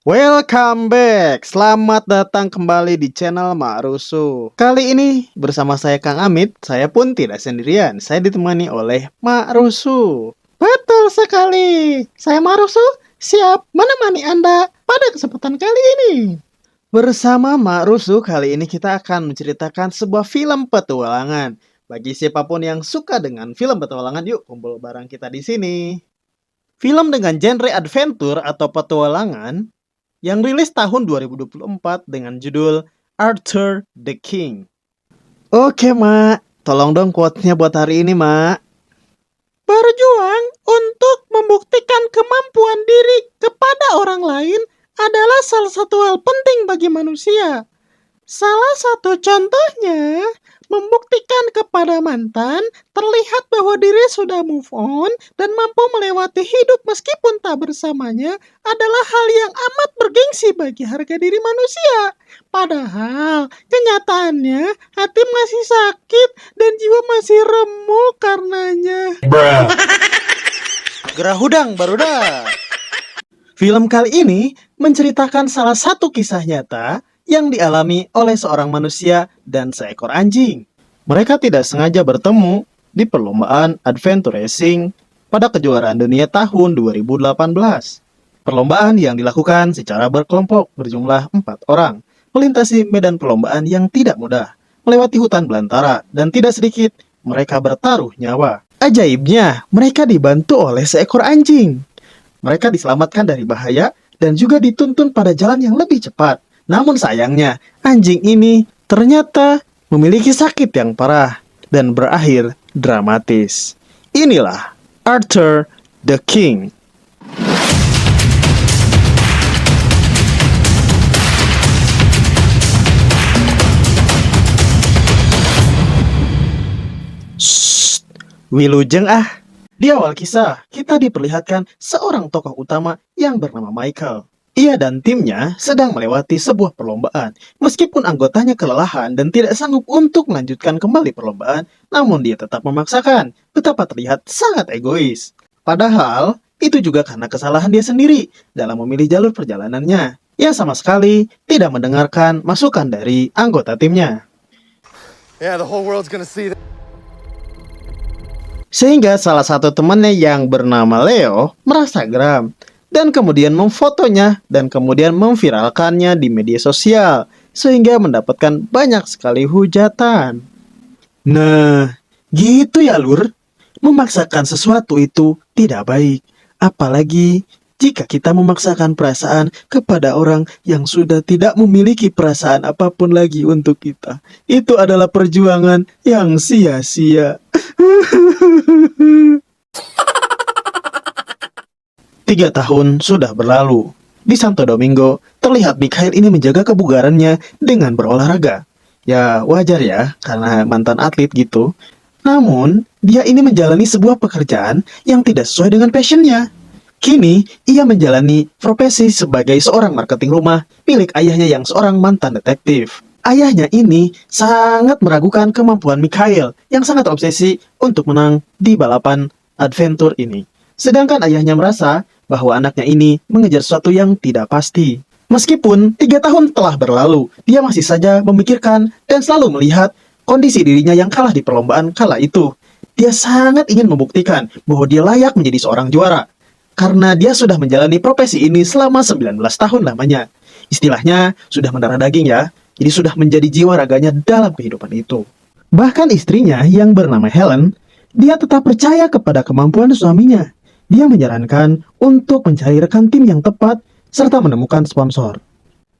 Welcome back, selamat datang kembali di channel Mak Rusuh. Kali ini bersama saya Kang Amit, saya pun tidak sendirian, saya ditemani oleh Mak Rusuh. Betul sekali, saya Mak Rusuh, siap menemani Anda pada kesempatan kali ini. Bersama Mak Rusuh, kali ini kita akan menceritakan sebuah film petualangan. Bagi siapapun yang suka dengan film petualangan, yuk kumpul bareng kita di sini. Film dengan genre adventure atau petualangan yang rilis tahun 2024 dengan judul Arthur the King. Oke, Mak. Tolong dong quotes-nya buat hari ini, Mak. Berjuang untuk membuktikan kemampuan diri kepada orang lain adalah salah satu hal penting bagi manusia. Salah satu contohnya, membuktikan kepada mantan terlihat bahwa diri sudah move on dan mampu melewati hidup meskipun tak bersamanya adalah hal yang amat bergengsi bagi harga diri manusia. Padahal kenyataannya hati masih sakit dan jiwa masih remuk karenanya. Gerah hudang barudak. Film kali ini menceritakan salah satu kisah nyata yang dialami oleh seorang manusia dan seekor anjing. Mereka tidak sengaja bertemu di perlombaan adventure racing pada kejuaraan dunia tahun 2018. Perlombaan yang dilakukan secara berkelompok berjumlah 4 orang, melintasi medan perlombaan yang tidak mudah, melewati hutan belantara, dan tidak sedikit mereka bertaruh nyawa. Ajaibnya, mereka dibantu oleh seekor anjing. Mereka diselamatkan dari bahaya dan juga dituntun pada jalan yang lebih cepat. Namun sayangnya, anjing ini ternyata memiliki sakit yang parah dan berakhir dramatis. Inilah Arthur the King. Shh, wilujeng ah. Di awal kisah, kita diperlihatkan seorang tokoh utama yang bernama Michael. Ia dan timnya sedang melewati sebuah perlombaan. Meskipun anggotanya kelelahan dan tidak sanggup untuk melanjutkan kembali perlombaan, namun dia tetap memaksakan. Betapa terlihat sangat egois. Padahal, itu juga karena kesalahan dia sendiri dalam memilih jalur perjalanannya. Ia sama sekali tidak mendengarkan masukan dari anggota timnya. The whole world's gonna see that. Sehingga salah satu temannya yang bernama Leo merasa geram dan kemudian memfotonya dan kemudian memviralkannya di media sosial sehingga mendapatkan banyak sekali hujatan. Nah, gitu ya lur. Memaksakan sesuatu itu tidak baik, apalagi jika kita memaksakan perasaan kepada orang yang sudah tidak memiliki perasaan apapun lagi untuk kita. Itu adalah perjuangan yang sia-sia. 3 tahun sudah berlalu. Di Santo Domingo, terlihat Mikhail ini menjaga kebugarannya dengan berolahraga. Ya, wajar ya, karena mantan atlet gitu. Namun, dia ini menjalani sebuah pekerjaan yang tidak sesuai dengan passionnya. Kini, ia menjalani profesi sebagai seorang marketing rumah milik ayahnya yang seorang mantan detektif. Ayahnya ini sangat meragukan kemampuan Mikhail yang sangat obsesi untuk menang di balapan adventure ini. Sedangkan ayahnya merasa bahwa anaknya ini mengejar sesuatu yang tidak pasti. Meskipun 3 tahun telah berlalu, dia masih saja memikirkan dan selalu melihat kondisi dirinya yang kalah di perlombaan kala itu. Dia sangat ingin membuktikan bahwa dia layak menjadi seorang juara. Karena dia sudah menjalani profesi ini selama 19 tahun lamanya. Istilahnya sudah mendarah daging ya, jadi sudah menjadi jiwa raganya dalam kehidupan itu. Bahkan istrinya yang bernama Helen, dia tetap percaya kepada kemampuan suaminya. Dia menyarankan untuk mencari rekan tim yang tepat serta menemukan sponsor.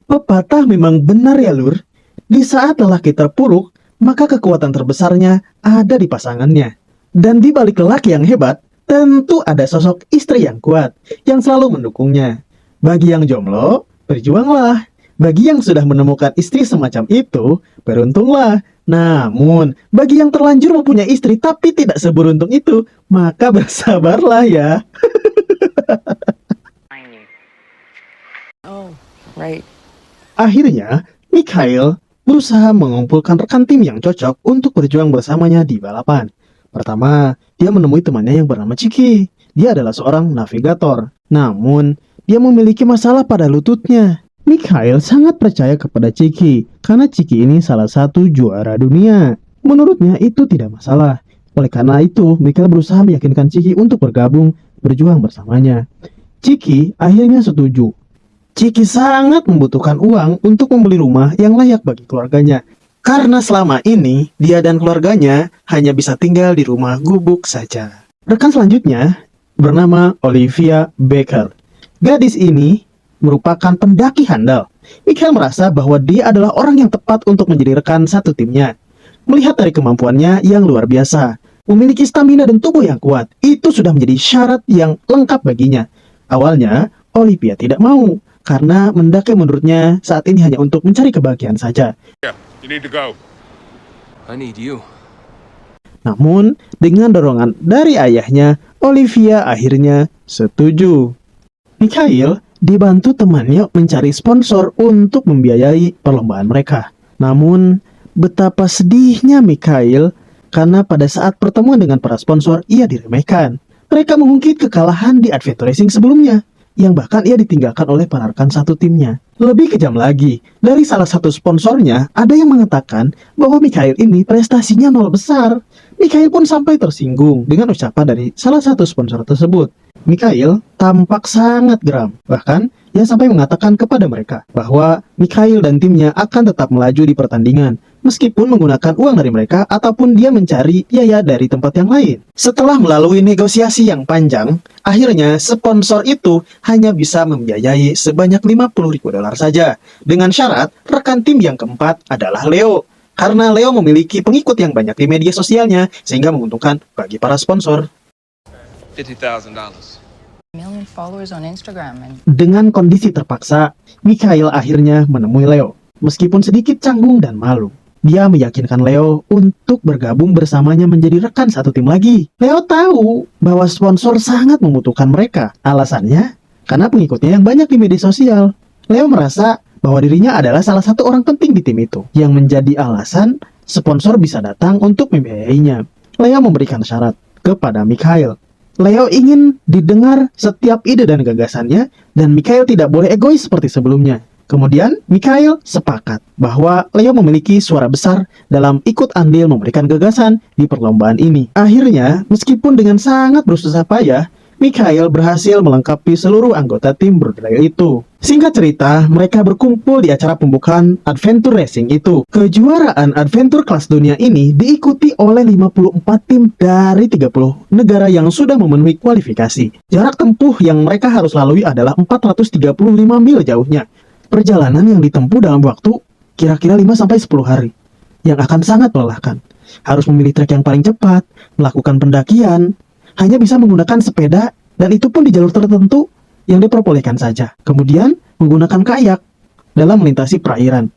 Pepatah memang benar ya lur. Di saat lelaki terpuruk, maka kekuatan terbesarnya ada di pasangannya. Dan di balik lelaki yang hebat, tentu ada sosok istri yang kuat yang selalu mendukungnya. Bagi yang jomblo, berjuanglah. Bagi yang sudah menemukan istri semacam itu, beruntunglah. Namun, bagi yang terlanjur mempunyai istri tapi tidak seberuntung itu, maka bersabarlah ya. Oh, right. Akhirnya, Mikhail berusaha mengumpulkan rekan tim yang cocok untuk berjuang bersamanya di balapan. Pertama, dia menemui temannya yang bernama Chiki. Dia adalah seorang navigator. Namun, dia memiliki masalah pada lututnya. Mikhail sangat percaya kepada Chiki karena Chiki ini salah satu juara dunia. Menurutnya itu tidak masalah. Oleh karena itu, Mikhail berusaha meyakinkan Chiki untuk bergabung berjuang bersamanya. Chiki akhirnya setuju. Chiki sangat membutuhkan uang untuk membeli rumah yang layak bagi keluarganya. Karena selama ini, dia dan keluarganya hanya bisa tinggal di rumah gubuk saja. Rekan selanjutnya bernama Olivia Baker. Gadis ini merupakan pendaki handal. Mikhail merasa bahwa dia adalah orang yang tepat untuk menjadi rekan satu timnya. Melihat dari kemampuannya yang luar biasa, memiliki stamina dan tubuh yang kuat, itu sudah menjadi syarat yang lengkap baginya. Awalnya, Olivia tidak mau, karena mendaki menurutnya saat ini hanya untuk mencari kebahagiaan saja. You need to go. I need you. Namun, dengan dorongan dari ayahnya, Olivia akhirnya setuju. Mikhail dibantu temannya mencari sponsor untuk membiayai perlombaan mereka. Namun, betapa sedihnya Mikhail karena pada saat pertemuan dengan para sponsor, ia diremehkan. Mereka mengungkit kekalahan di adventure racing sebelumnya, yang bahkan ia ditinggalkan oleh para rekan satu timnya. Lebih kejam lagi, dari salah satu sponsornya, ada yang mengatakan bahwa Mikhail ini prestasinya nol besar. Mikhail pun sampai tersinggung dengan ucapan dari salah satu sponsor tersebut. Mikhail tampak sangat geram. Bahkan, ia sampai mengatakan kepada mereka bahwa Mikhail dan timnya akan tetap melaju di pertandingan, meskipun menggunakan uang dari mereka ataupun dia mencari biaya dari tempat yang lain. Setelah melalui negosiasi yang panjang, akhirnya sponsor itu hanya bisa membiayai sebanyak $50.000 saja, dengan syarat rekan tim yang keempat adalah Leo. Karena Leo memiliki pengikut yang banyak di media sosialnya, sehingga menguntungkan bagi para sponsor. $50,000. Million followers on Instagram and Dengan kondisi terpaksa, Mikhail akhirnya menemui Leo. Meskipun sedikit canggung dan malu, dia meyakinkan Leo untuk bergabung bersamanya menjadi rekan satu tim lagi. Leo tahu bahwa sponsor sangat membutuhkan mereka. Alasannya, karena pengikutnya yang banyak di media sosial. Leo merasa bahwa dirinya adalah salah satu orang penting di tim itu, yang menjadi alasan sponsor bisa datang untuk membiayainya. Leo memberikan syarat kepada Mikhail. Leo ingin didengar setiap ide dan gagasannya, dan Mikhail tidak boleh egois seperti sebelumnya. Kemudian, Mikhail sepakat bahwa Leo memiliki suara besar dalam ikut andil memberikan gagasan di perlombaan ini. Akhirnya, meskipun dengan sangat bersusah payah, Mikhail berhasil melengkapi seluruh anggota tim Broadrill itu. Singkat cerita, mereka berkumpul di acara pembukaan Adventure Racing itu. Kejuaraan Adventure kelas dunia ini diikuti oleh 54 tim dari 30 negara yang sudah memenuhi kualifikasi. Jarak tempuh yang mereka harus lalui adalah 435 mil jauhnya. Perjalanan yang ditempuh dalam waktu kira-kira 5-10 hari, yang akan sangat melelahkan. Harus memilih trek yang paling cepat, melakukan pendakian, hanya bisa menggunakan sepeda, dan itu pun di jalur tertentu yang diperbolehkan saja. Kemudian, menggunakan kayak dalam melintasi perairan.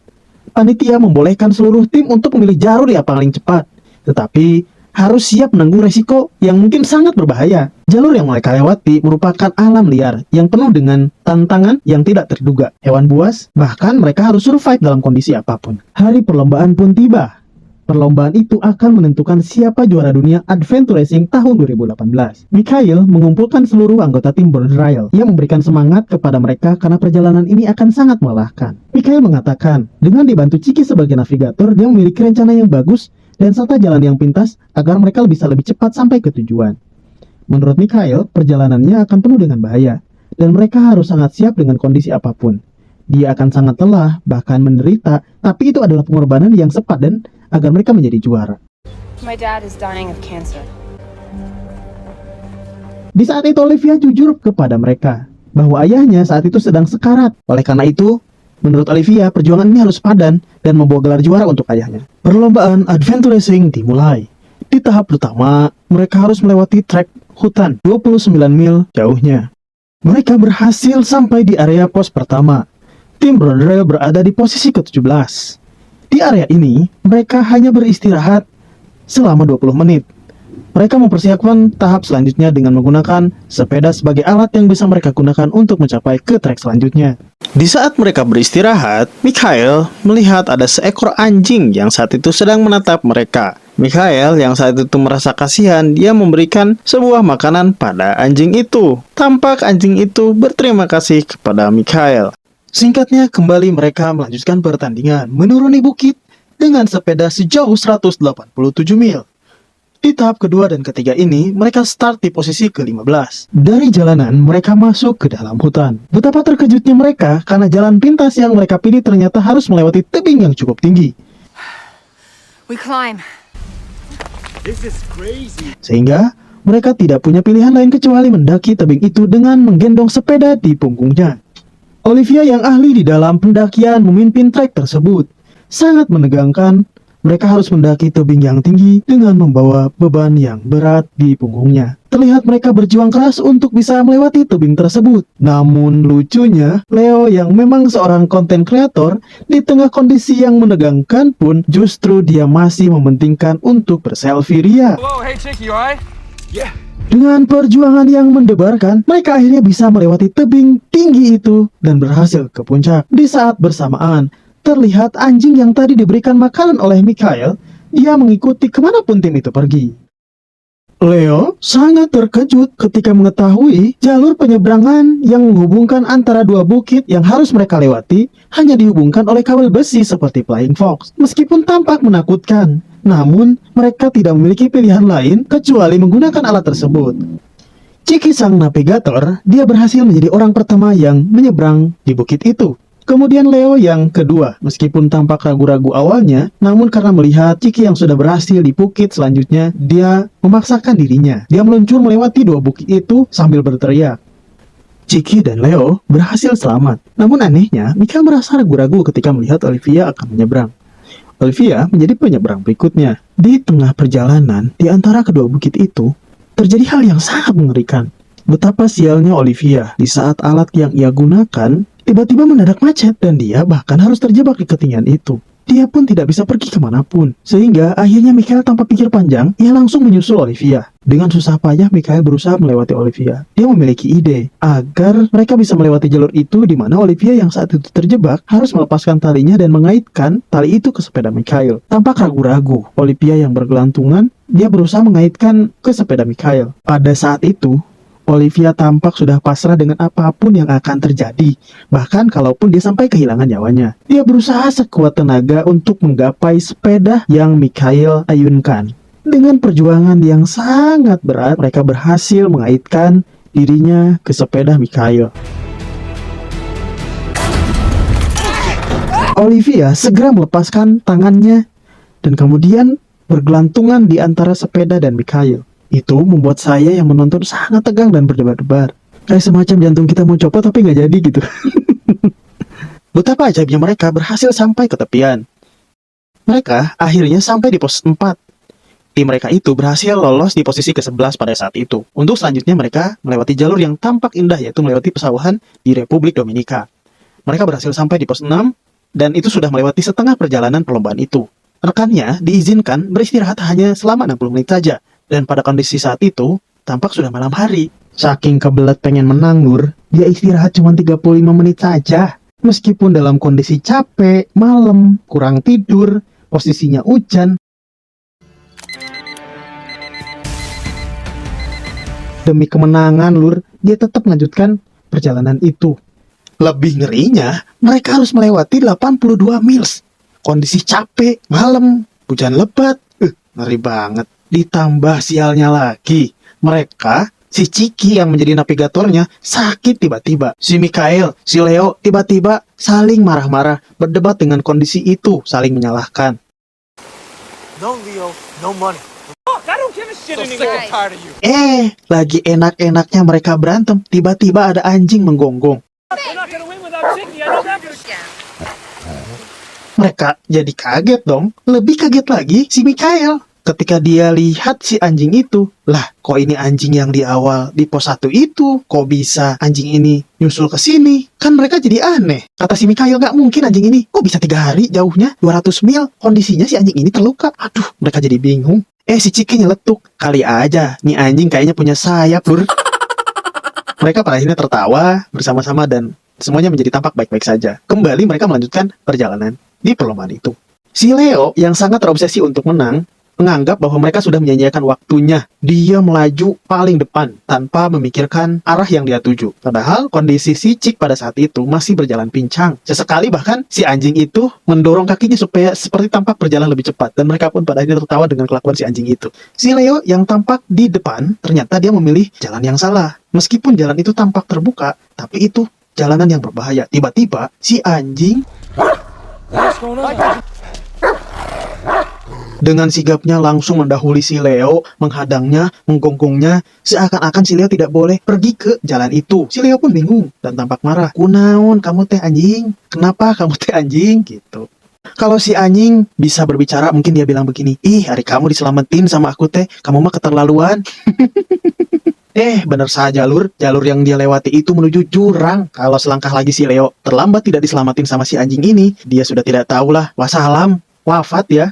Panitia membolehkan seluruh tim untuk memilih jalur yang paling cepat, tetapi harus siap menanggung resiko yang mungkin sangat berbahaya. Jalur yang mereka lewati merupakan alam liar yang penuh dengan tantangan yang tidak terduga. Hewan buas, bahkan mereka harus survive dalam kondisi apapun. Hari perlombaan pun tiba. Perlombaan itu akan menentukan siapa juara dunia Adventure Racing tahun 2018. Mikhail mengumpulkan seluruh anggota tim Broadrill yang memberikan semangat kepada mereka karena perjalanan ini akan sangat melelahkan. Mikhail mengatakan, dengan dibantu Chiki sebagai navigator, dia memiliki rencana yang bagus dan serta jalan yang pintas agar mereka bisa lebih cepat sampai ke tujuan. Menurut Mikhail, perjalanannya akan penuh dengan bahaya, dan mereka harus sangat siap dengan kondisi apapun. Dia akan sangat lelah, bahkan menderita, tapi itu adalah pengorbanan yang sepadan agar mereka menjadi juara. my dad is dying of cancer. Di saat itu Olivia jujur kepada mereka bahwa ayahnya saat itu sedang sekarat. Oleh karena itu, menurut Olivia, perjuangan ini harus padan dan membawa gelar juara untuk ayahnya. Perlombaan Adventure Racing dimulai. Di tahap pertama, mereka harus melewati trek hutan 29 mil jauhnya. Mereka berhasil sampai di area pos pertama. Tim Broadrill berada di posisi ke-17. Di area ini, mereka hanya beristirahat selama 20 menit. Mereka mempersiapkan tahap selanjutnya dengan menggunakan sepeda sebagai alat yang bisa mereka gunakan untuk mencapai ke trek selanjutnya. Di saat mereka beristirahat, Mikhail melihat ada seekor anjing yang saat itu sedang menatap mereka. Mikhail yang saat itu merasa kasihan, dia memberikan sebuah makanan pada anjing itu. Tampak anjing itu berterima kasih kepada Mikhail. Singkatnya, kembali mereka melanjutkan pertandingan menuruni bukit dengan sepeda sejauh 187 mil. Di tahap kedua dan ketiga ini, mereka start di posisi ke-15. Dari jalanan, mereka masuk ke dalam hutan. Betapa terkejutnya mereka karena jalan pintas yang mereka pilih ternyata harus melewati tebing yang cukup tinggi. We climb. Sehingga mereka tidak punya pilihan lain kecuali mendaki tebing itu dengan menggendong sepeda di punggungnya. Olivia yang ahli di dalam pendakian memimpin trek tersebut. Sangat menegangkan, mereka harus mendaki tebing yang tinggi dengan membawa beban yang berat di punggungnya. Terlihat mereka berjuang keras untuk bisa melewati tebing tersebut. Namun lucunya, Leo yang memang seorang konten kreator, di tengah kondisi yang menegangkan pun justru dia masih mementingkan untuk berselfie ria. Whoa, hey chick, you alright? Dengan perjuangan yang mendebarkan, mereka akhirnya bisa melewati tebing tinggi itu dan berhasil ke puncak. Di saat bersamaan, terlihat anjing yang tadi diberikan makanan oleh Mikhail, dia mengikuti kemanapun tim itu pergi. Leo sangat terkejut ketika mengetahui jalur penyeberangan yang menghubungkan antara dua bukit yang harus mereka lewati hanya dihubungkan oleh kabel besi seperti Flying Fox. Meskipun tampak menakutkan, namun mereka tidak memiliki pilihan lain kecuali menggunakan alat tersebut. Chiki sang navigator, dia berhasil menjadi orang pertama yang menyeberang di bukit itu. Kemudian Leo yang kedua, meskipun tampak ragu-ragu awalnya, namun karena melihat Chiki yang sudah berhasil di bukit selanjutnya, dia memaksakan dirinya. Dia meluncur melewati dua bukit itu sambil berteriak. Chiki dan Leo berhasil selamat. Namun anehnya, Mika merasa ragu-ragu ketika melihat Olivia akan menyeberang. Olivia menjadi penyeberang berikutnya. Di tengah perjalanan, di antara kedua bukit itu, terjadi hal yang sangat mengerikan. Betapa sialnya Olivia di saat alat yang ia gunakan tiba-tiba mendadak macet dan dia bahkan harus terjebak di ketinggian itu. Dia pun tidak bisa pergi kemanapun. Sehingga akhirnya Mikhail tanpa pikir panjang, ia langsung menyusul Olivia. Dengan susah payah Mikhail berusaha melewati Olivia. Dia memiliki ide agar mereka bisa melewati jalur itu di mana Olivia yang saat itu terjebak harus melepaskan talinya dan mengaitkan tali itu ke sepeda Mikhail. Tampak ragu-ragu, Olivia yang bergelantungan, dia berusaha mengaitkan ke sepeda Mikhail. Pada saat itu, Olivia tampak sudah pasrah dengan apapun yang akan terjadi. Bahkan kalaupun dia sampai kehilangan nyawanya. Dia berusaha sekuat tenaga untuk menggapai sepeda yang Mikhail ayunkan. Dengan perjuangan yang sangat berat, mereka berhasil mengaitkan dirinya ke sepeda Mikhail. Olivia segera melepaskan tangannya dan kemudian bergelantungan di antara sepeda dan Mikhail. Itu membuat saya yang menonton sangat tegang dan berdebar-debar. Kayak semacam jantung kita mau copot tapi nggak jadi gitu. Betapa ajaibnya mereka berhasil sampai ke tepian. Mereka akhirnya sampai di pos 4. Tim mereka itu berhasil lolos di posisi ke-11 pada saat itu. Untuk selanjutnya mereka melewati jalur yang tampak indah, yaitu melewati pesawahan di Republik Dominika. Mereka berhasil sampai di pos 6 dan itu sudah melewati setengah perjalanan perlombaan itu. Rekannya diizinkan beristirahat hanya selama 60 menit saja. Dan pada kondisi saat itu, tampak sudah malam hari. Saking kebelet pengen menang, Nur, dia istirahat cuma 35 menit saja. Meskipun dalam kondisi capek, malam, kurang tidur, posisinya hujan. Demi kemenangan, Lur, dia tetap melanjutkan perjalanan itu. Lebih ngerinya, mereka harus melewati 82 miles. Kondisi capek, malam, hujan lebat. Ngeri banget. Ditambah sialnya lagi, mereka, si Chiki yang menjadi navigatornya, sakit tiba-tiba. Si Mikhail, si Leo, tiba-tiba saling marah-marah, berdebat dengan kondisi itu, saling menyalahkan. No Leo, no money. Lagi enak-enaknya mereka berantem, tiba-tiba ada anjing menggonggong. Mereka jadi kaget dong. Lebih kaget lagi si Mikhail. Ketika dia lihat si anjing itu, lah kok ini anjing yang di awal di pos 1 itu, kok bisa anjing ini nyusul ke sini? Kan mereka jadi aneh. Kata si Mikhail, nggak mungkin anjing ini, kok bisa 3 hari jauhnya, 200 mil, kondisinya si anjing ini terluka. Aduh, mereka jadi bingung. Si Chiki nyeletuk, kali aja, nih anjing kayaknya punya sayap, Lur. Mereka pada akhirnya tertawa bersama-sama dan semuanya menjadi tampak baik-baik saja. Kembali mereka melanjutkan perjalanan di perlombaan itu. Si Leo yang sangat terobsesi untuk menang, menganggap bahwa mereka sudah menyanyiakan waktunya. Dia melaju paling depan tanpa memikirkan arah yang dia tuju. Padahal kondisi si Chick pada saat itu masih berjalan pincang. Sesekali bahkan si anjing itu mendorong kakinya supaya seperti tampak berjalan lebih cepat. Dan mereka pun pada akhirnya tertawa dengan kelakuan si anjing itu. Si Leo yang tampak di depan, ternyata dia memilih jalan yang salah. Meskipun jalan itu tampak terbuka, tapi itu jalanan yang berbahaya. Tiba-tiba si anjing dengan sigapnya langsung mendahului si Leo, menghadangnya, menggonggongnya, seakan-akan si Leo tidak boleh pergi ke jalan itu. Si Leo pun bingung dan tampak marah. "Kunaon kamu teh anjing? Kenapa kamu teh anjing?" gitu. Kalau si anjing bisa berbicara, mungkin dia bilang begini, "Ih, hari kamu diselamatin sama aku teh, kamu mah keterlaluan." Bener saja lur, jalur yang dia lewati itu menuju jurang. Kalau selangkah lagi si Leo terlambat tidak diselamatin sama si anjing ini, dia sudah tidak tahulah, wassalam, wafat ya.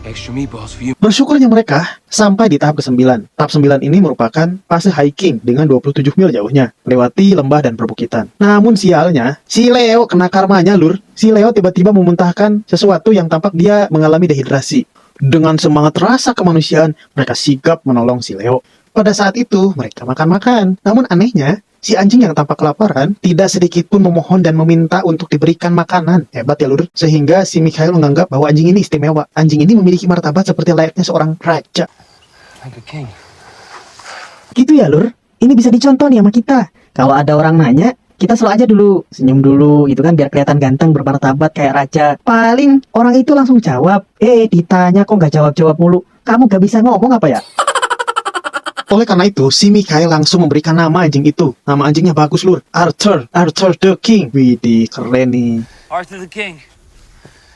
Extra meatballs for you. Bersyukurnya mereka sampai di tahap ke-9. Tahap 9 ini merupakan fase hiking dengan 27 mil jauhnya, melewati lembah dan perbukitan. Namun sialnya, si Leo kena karmanya lur. Si Leo tiba-tiba memuntahkan sesuatu yang tampak dia mengalami dehidrasi. Dengan semangat rasa kemanusiaan, mereka sigap menolong si Leo. Pada saat itu, mereka makan-makan. Namun anehnya, si anjing yang tampak kelaparan tidak sedikit pun memohon dan meminta untuk diberikan makanan. Hebat ya lur. Sehingga si Mikhail menganggap bahwa anjing ini istimewa. Anjing ini memiliki martabat seperti layaknya seorang raja. Like a king. Gitu ya lur, ini bisa dicontoh nih sama kita. Kalau ada orang nanya, kita selalu aja dulu, senyum dulu gitu kan, biar kelihatan ganteng, bermartabat kayak raja. Paling orang itu langsung jawab, ditanya kok gak jawab-jawab mulu, kamu gak bisa ngomong apa ya? Oleh karena itu, si Mikhail langsung memberikan nama anjing itu. Nama anjingnya bagus lur, Arthur the King. Widih, keren nih. Arthur the King.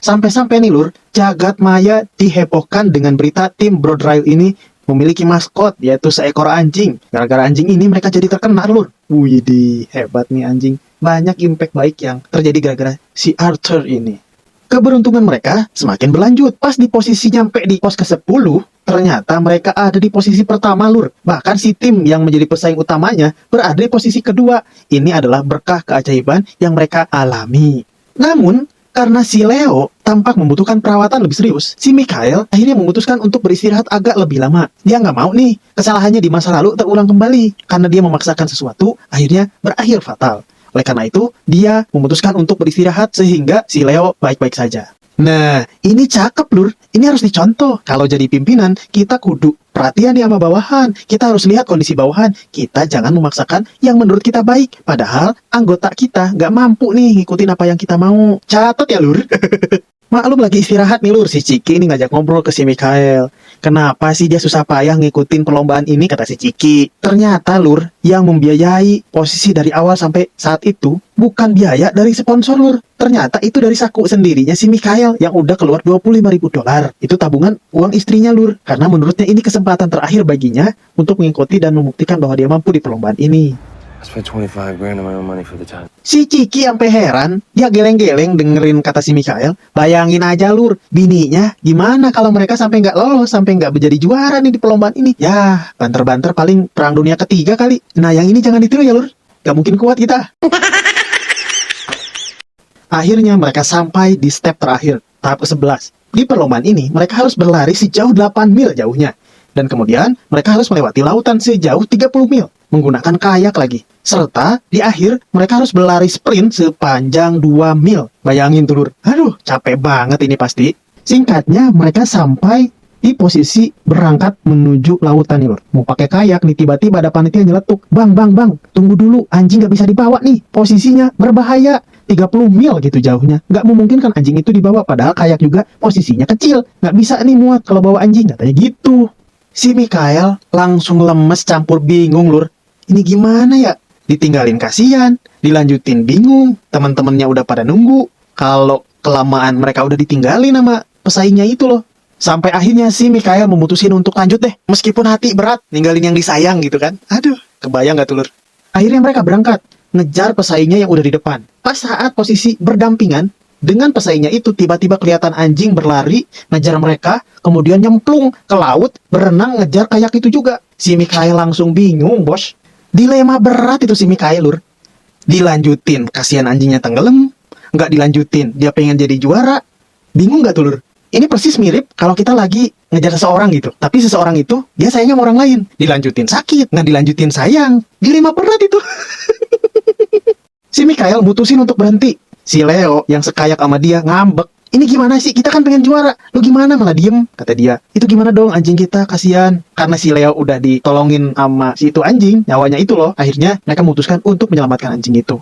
Sampai-sampai nih lur, jagat maya dihebohkan dengan berita tim Brodrile ini memiliki maskot, yaitu seekor anjing. Gara-gara anjing ini mereka jadi terkenal lur. Widih, hebat nih anjing. Banyak impact baik yang terjadi gara-gara si Arthur ini. Keberuntungan mereka semakin berlanjut. Pas di posisi nyampe di pos ke-10, ternyata mereka ada di posisi pertama lur. Bahkan si tim yang menjadi pesaing utamanya berada di posisi kedua. Ini adalah berkah keajaiban yang mereka alami. Namun, karena si Leo tampak membutuhkan perawatan lebih serius, si Mikhail akhirnya memutuskan untuk beristirahat agak lebih lama. Dia nggak mau nih kesalahannya di masa lalu terulang kembali. Karena dia memaksakan sesuatu, akhirnya berakhir fatal. Oleh karena itu, dia memutuskan untuk beristirahat sehingga si Leo baik-baik saja. Nah, ini cakep lur. Ini harus dicontoh. Kalau jadi pimpinan, kita kudu perhatian nih sama bawahan. Kita harus lihat kondisi bawahan. Kita jangan memaksakan yang menurut kita baik. Padahal anggota kita nggak mampu nih ngikutin apa yang kita mau. Catat ya lur. Maklum lagi istirahat nih lur, si Ciki ini ngajak ngobrol ke si Mikhail. Kenapa sih dia susah payah ngikutin perlombaan ini, kata si Ciki. Ternyata lur, yang membiayai posisi dari awal sampai saat itu bukan biaya dari sponsor lur. Ternyata itu dari saku sendirinya si Mikhail yang udah keluar $25.000. Itu tabungan uang istrinya lur. Karena menurutnya ini kesempatan terakhir baginya untuk mengikuti dan membuktikan bahwa dia mampu di perlombaan ini. I spent 25 grand of my own money for the time. Si Ciki sampai heran, dia geleng-geleng dengerin kata si Mikhail. Bayangin aja lur, bininya gimana kalau mereka sampai nggak lolos, sampai nggak menjadi juara nih di perlombaan ini. Ya, banter-banter paling perang dunia ketiga kali. Nah yang ini jangan ditiru ya lur, gak mungkin kuat kita. Akhirnya mereka sampai di step terakhir, tahap ke-11. Di perlombaan ini, mereka harus berlari sejauh 8 mil jauhnya. Dan kemudian, mereka harus melewati lautan sejauh 30 mil. Menggunakan kayak lagi. Serta, di akhir, mereka harus berlari sprint sepanjang 2 mil. Bayangin tuh lur. Aduh, capek banget ini pasti. Singkatnya, mereka sampai di posisi berangkat menuju lautan nih lur. Mau pakai kayak nih, tiba-tiba ada panitia nyeletuk. Bang, tunggu dulu. Anjing gak bisa dibawa nih. Posisinya berbahaya. 30 mil gitu jauhnya. Gak memungkinkan anjing itu dibawa. Padahal kayak juga posisinya kecil. Gak bisa nih muat kalau bawa anjing. Katanya gitu. Si Mikhail langsung lemes campur bingung lur. Ini gimana ya? Ditinggalin kasihan. Dilanjutin bingung. Teman-temannya udah pada nunggu. Kalau kelamaan mereka udah ditinggalin sama pesaingnya itu loh. Sampai akhirnya si Mikhail memutusin untuk lanjut deh. Meskipun hati berat ninggalin yang disayang gitu kan. Aduh, kebayang gak tuh lur? Akhirnya mereka berangkat. Ngejar pesaingnya yang udah di depan. Pas saat posisi berdampingan dengan pesaingnya itu, tiba-tiba kelihatan anjing berlari ngejar mereka, kemudian nyemplung ke laut, berenang ngejar kayak itu juga. Si Mikhail langsung bingung bos. Dilema berat itu si Mikhail lur. Dilanjutin, kasihan anjingnya tenggelam. Nggak dilanjutin, dia pengen jadi juara. Bingung nggak tuh, Lur? Ini persis mirip kalau kita lagi ngejar seseorang gitu. Tapi seseorang itu, dia sayangnya sama orang lain. Dilanjutin sakit, nggak dilanjutin sayang. Dilema berat itu. Si Mikhail mutusin untuk berhenti. Si Leo yang sekayak sama dia ngambek. Ini gimana sih? Kita kan pengen juara. Lu gimana malah diem? Kata dia. Itu gimana dong anjing kita? Kasihan. Karena si Leo udah ditolongin sama si itu anjing. Nyawanya itu loh. Akhirnya mereka memutuskan untuk menyelamatkan anjing itu.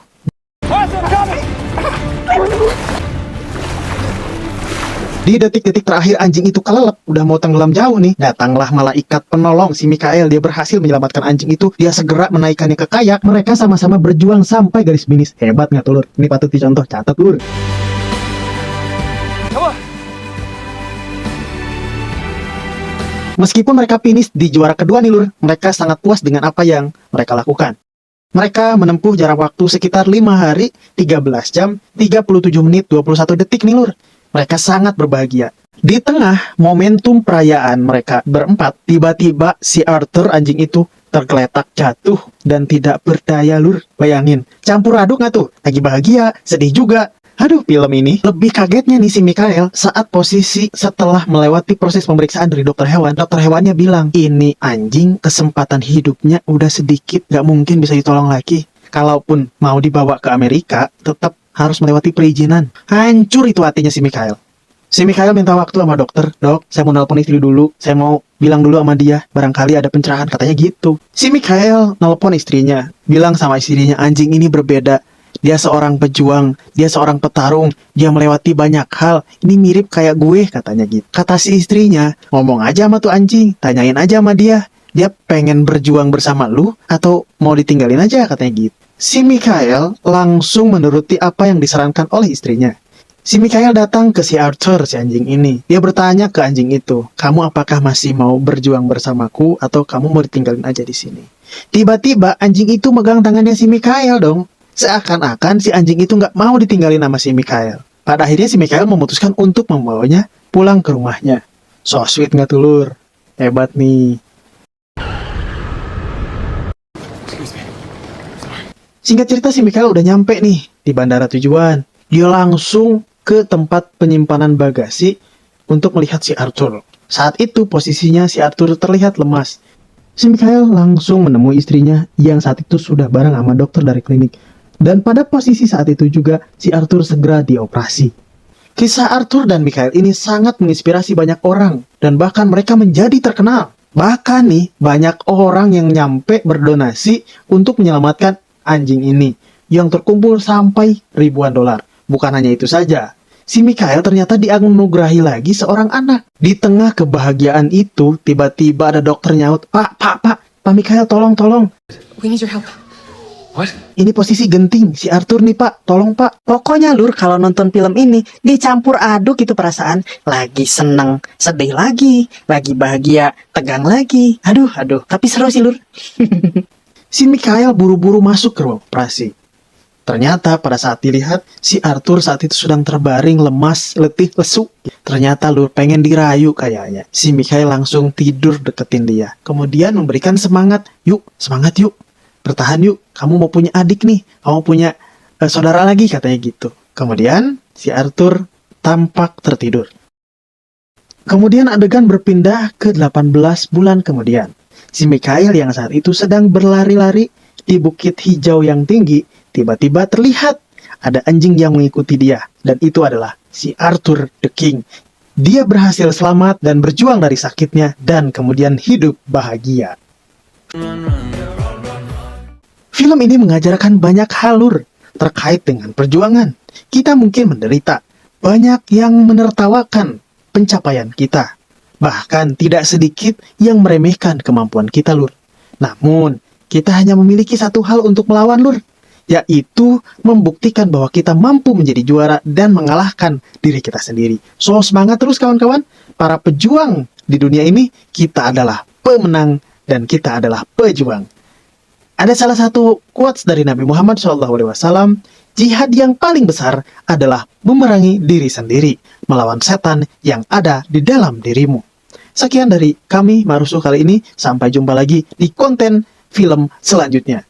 Di detik-detik terakhir anjing itu kelelep, udah mau tenggelam jauh nih. Datanglah malaikat penolong si Mikhail. Dia berhasil menyelamatkan anjing itu. Dia segera menaikkannya ke kayak. Mereka sama-sama berjuang sampai garis finish. Hebat nggak tuh, Lur? Ini patut dicontoh. Catat, Lur. Meskipun mereka finish di juara kedua nih, Lur, mereka sangat puas dengan apa yang mereka lakukan. Mereka menempuh jarak waktu sekitar 5 hari, 13 jam, 37 menit, 21 detik nih, Lur. Mereka sangat berbahagia. Di tengah momentum perayaan mereka berempat, tiba-tiba si Arthur anjing itu tergeletak jatuh dan tidak berdaya, Lur. Bayangin, campur aduk nggak tuh? Lagi bahagia, sedih juga. Aduh, film ini lebih kagetnya nih si Mikhail saat posisi setelah melewati proses pemeriksaan dari dokter hewan. Dokter hewannya bilang, ini anjing kesempatan hidupnya udah sedikit, gak mungkin bisa ditolong lagi. Kalaupun mau dibawa ke Amerika, tetap harus melewati perizinan. Hancur itu hatinya si Mikhail. Si Mikhail minta waktu sama dokter. Dok, saya mau nelpon istri dulu. Saya mau bilang dulu sama dia. Barangkali ada pencerahan, katanya gitu. Si Mikhail nelpon istrinya. Bilang sama istrinya, anjing ini berbeda. Dia seorang pejuang, dia seorang petarung, dia melewati banyak hal. Ini mirip kayak gue, katanya gitu. Kata si istrinya, ngomong aja sama tuh anjing, tanyain aja sama dia. Dia pengen berjuang bersama lu atau mau ditinggalin aja, katanya gitu. Si Mikhail langsung menuruti apa yang disarankan oleh istrinya. Si Mikhail datang ke si Arthur, si anjing ini. Dia bertanya ke anjing itu, kamu apakah masih mau berjuang bersamaku atau kamu mau ditinggalin aja di sini? Tiba-tiba anjing itu megang tangannya si Mikhail dong. Seakan-akan si anjing itu nggak mau ditinggalin sama si Mikhail. Pada akhirnya si Mikhail memutuskan untuk membawanya pulang ke rumahnya. So sweet nggak tuh, Lur? Hebat nih. Singkat cerita si Mikhail udah nyampe nih di bandara tujuan. Dia langsung ke tempat penyimpanan bagasi untuk melihat si Arthur. Saat itu posisinya si Arthur terlihat lemas. Si Mikhail langsung menemui istrinya yang saat itu sudah bareng sama dokter dari klinik. Dan pada posisi saat itu juga si Arthur segera dioperasi. Kisah Arthur dan Mikhail ini sangat menginspirasi banyak orang dan bahkan mereka menjadi terkenal. Bahkan nih banyak orang yang nyampe berdonasi untuk menyelamatkan anjing ini yang terkumpul sampai ribuan dolar. Bukan hanya itu saja, si Mikhail ternyata dianugerahi lagi seorang anak. Di tengah kebahagiaan itu, tiba-tiba ada dokter nyaut, Pak Mikhail tolong. We need your help. What? Ini posisi genting, si Arthur nih Pak, tolong Pak. Pokoknya, Lur, kalau nonton film ini dicampur aduk itu perasaan. Lagi seneng, sedih lagi, lagi bahagia, tegang lagi. Aduh, tapi seru sih, Lur. Si Mikhail buru-buru masuk ke ruang operasi. Ternyata pada saat dilihat, si Arthur saat itu sedang terbaring lemas, letih, lesu. Ternyata, Lur, pengen dirayu kayaknya. Si Mikhail langsung tidur deketin dia. Kemudian memberikan semangat. Semangat yuk. Bertahan yuk, kamu mau punya adik nih, kamu punya saudara lagi, katanya gitu. Kemudian si Arthur tampak tertidur. Kemudian adegan berpindah ke 18 bulan kemudian. Si Mikhail yang saat itu sedang berlari-lari di bukit hijau yang tinggi, tiba-tiba terlihat ada anjing yang mengikuti dia. Dan itu adalah si Arthur the King. Dia berhasil selamat dan berjuang dari sakitnya dan kemudian hidup bahagia. Film ini mengajarkan banyak hal, Lur, terkait dengan perjuangan. Kita mungkin menderita, banyak yang menertawakan pencapaian kita. Bahkan tidak sedikit yang meremehkan kemampuan kita, Lur. Namun, kita hanya memiliki satu hal untuk melawan, Lur, yaitu membuktikan bahwa kita mampu menjadi juara dan mengalahkan diri kita sendiri. So, semangat terus kawan-kawan. Para pejuang di dunia ini, kita adalah pemenang dan kita adalah pejuang. Ada salah satu quotes dari Nabi Muhammad SAW, jihad yang paling besar adalah memerangi diri sendiri, melawan setan yang ada di dalam dirimu. Sekian dari kami, Marusuh kali ini, sampai jumpa lagi di konten film selanjutnya.